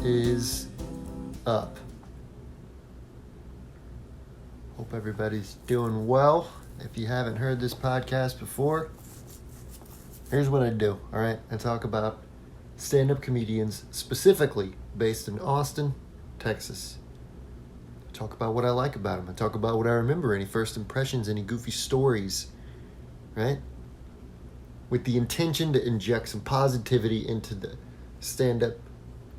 is up? Hope everybody's doing well. If you haven't heard this podcast before, here's what I do, all right? I talk about stand-up comedians specifically based in Austin, Texas. I talk about what I like about them. I talk about what I remember, any first impressions, any goofy stories, right? With the intention to inject some positivity into the stand-up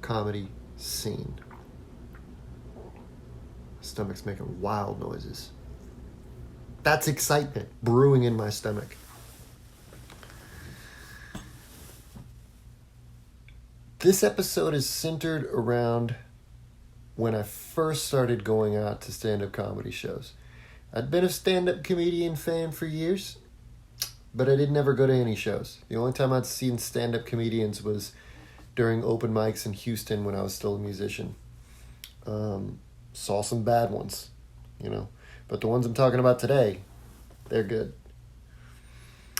comedy scene. Stomach's making wild noises. That's excitement brewing in my stomach. This episode is centered around when I first started going out to stand-up comedy shows. I'd been a stand-up comedian fan for years, but I didn't ever go to any shows. The only time I'd seen stand-up comedians was during open mics in Houston when I was still a musician. Saw some bad ones, but the ones I'm talking about today, they're good.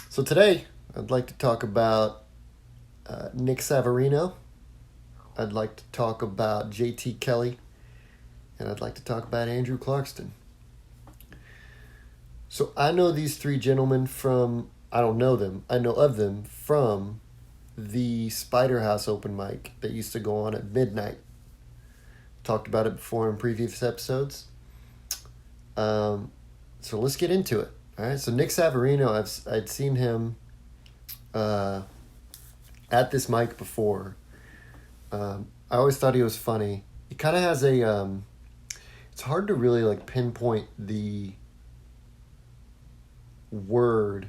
So today, I'd like to talk about Nick Saverino. I'd like to talk about Kelley, and I'd like to talk about Andrew Clarkston. So I know these three gentlemen I know of them from the Spider House open mic that used to go on at midnight. Talked about it before in previous episodes. So let's get into it. All right. So Nick Saverino, I'd seen him at this mic before. I always thought he was funny. He kind of has it's hard to really pinpoint the word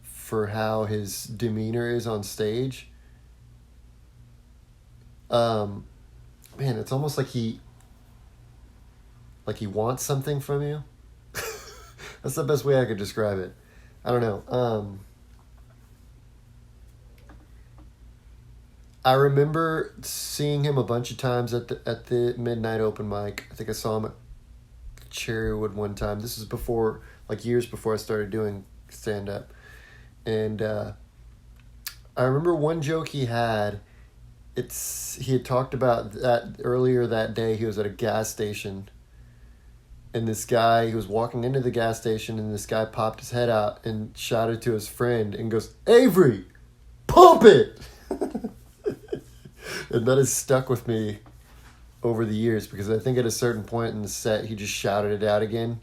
for how his demeanor is on stage. Man, it's almost like he wants something from you. That's the best way I could describe it. I don't know. I remember seeing him a bunch of times at the midnight open mic. I think I saw him at Cherrywood one time. This is before, years before I started doing stand-up. And I remember one joke he had. He had talked about that earlier that day. He was at a gas station, and he was walking into the gas station, and this guy popped his head out and shouted to his friend and goes, "Avery, pump it!" And that has stuck with me over the years, because I think at a certain point in the set, he just shouted it out again.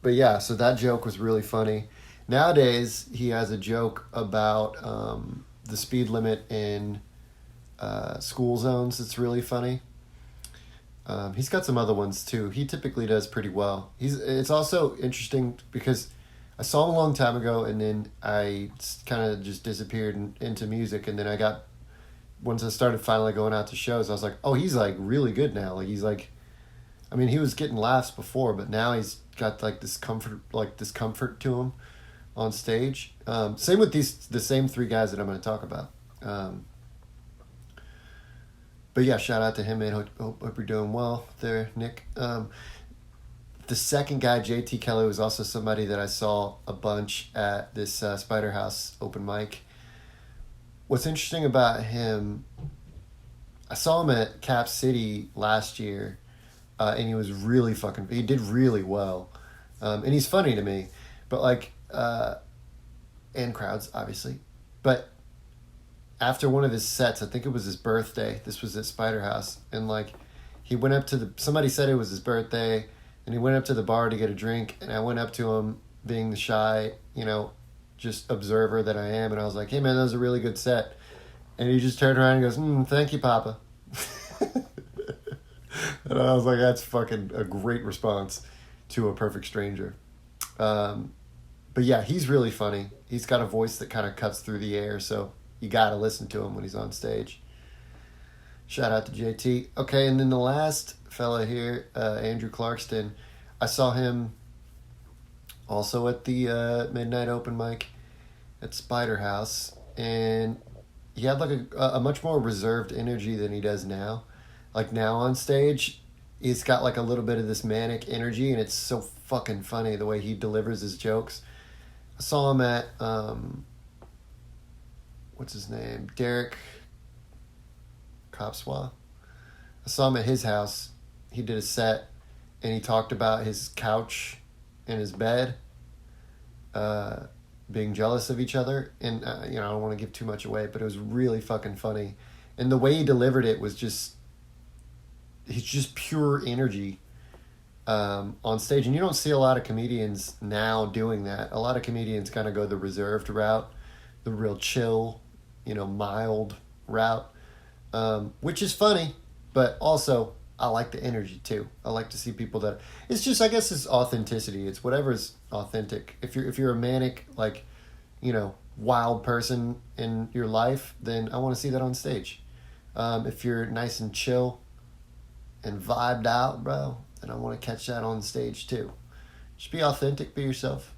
But yeah, so that joke was really funny. Nowadays, he has a joke about the speed limit in school zones that's really funny. He's got some other ones too. He typically does pretty well. It's also interesting because I saw him a long time ago, and then I kind of just disappeared into music. And then once I started finally going out to shows, I was like, oh, he's really good now. He was getting laughs before, but now he's got this comfort to him on stage. Same with the same three guys that I'm going to talk about. But yeah, shout out to him, man. Hope you're doing well there, Nick. The second guy, Kelley, was also somebody that I saw a bunch at this Spider House open mic. What's interesting about him, I saw him at Cap City last year, and he was really he did really well. And he's funny to me, but and crowds, obviously. But after one of his sets, I think it was his birthday, this was at Spider House, and he went up to somebody said it was his birthday, and he went up to the bar to get a drink, and I went up to him, being the shy, just observer that I am, and I was like, "Hey man, that was a really good set." And he just turned around and goes, "Thank you, Papa." And I was like, that's fucking a great response to a perfect stranger. But yeah, he's really funny. He's got a voice that kind of cuts through the air, so you gotta listen to him when he's on stage. Shout out to JT. Okay, and then the last fella here, Andrew Clarkston, I saw him also at the midnight open mic at Spider House, and he had a much more reserved energy than he does now. Now on stage, he's got a little bit of this manic energy, and it's so fucking funny the way he delivers his jokes. I saw him at what's his name? Derek Copswa. I saw him at his house. He did a set, and he talked about his couch and his bed being jealous of each other. And, I don't want to give too much away, but it was really fucking funny. And the way he delivered it was just pure energy on stage. And you don't see a lot of comedians now doing that. A lot of comedians kind of go the reserved route, the real chill, mild route, which is funny, but also I like the energy too. I like to see people that it's just, I guess it's authenticity. It's whatever's authentic. If you're a manic, wild person in your life, then I want to see that on stage. If you're nice and chill and vibed out, bro, then I want to catch that on stage too. Just be authentic, be yourself,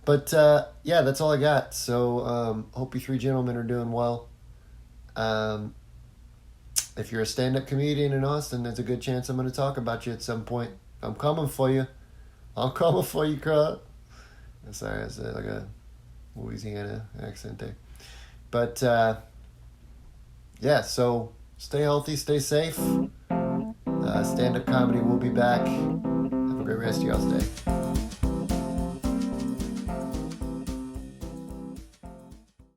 But that's all I got. So hope you three gentlemen are doing well. If you're a stand-up comedian in Austin, there's a good chance I'm going to talk about you at some point. I'm coming for you. I'm coming for you, crowd. Sorry, that's like a Louisiana accent there. But, so stay healthy, stay safe. Stand-up comedy will be back. Have a great rest of y'all's day.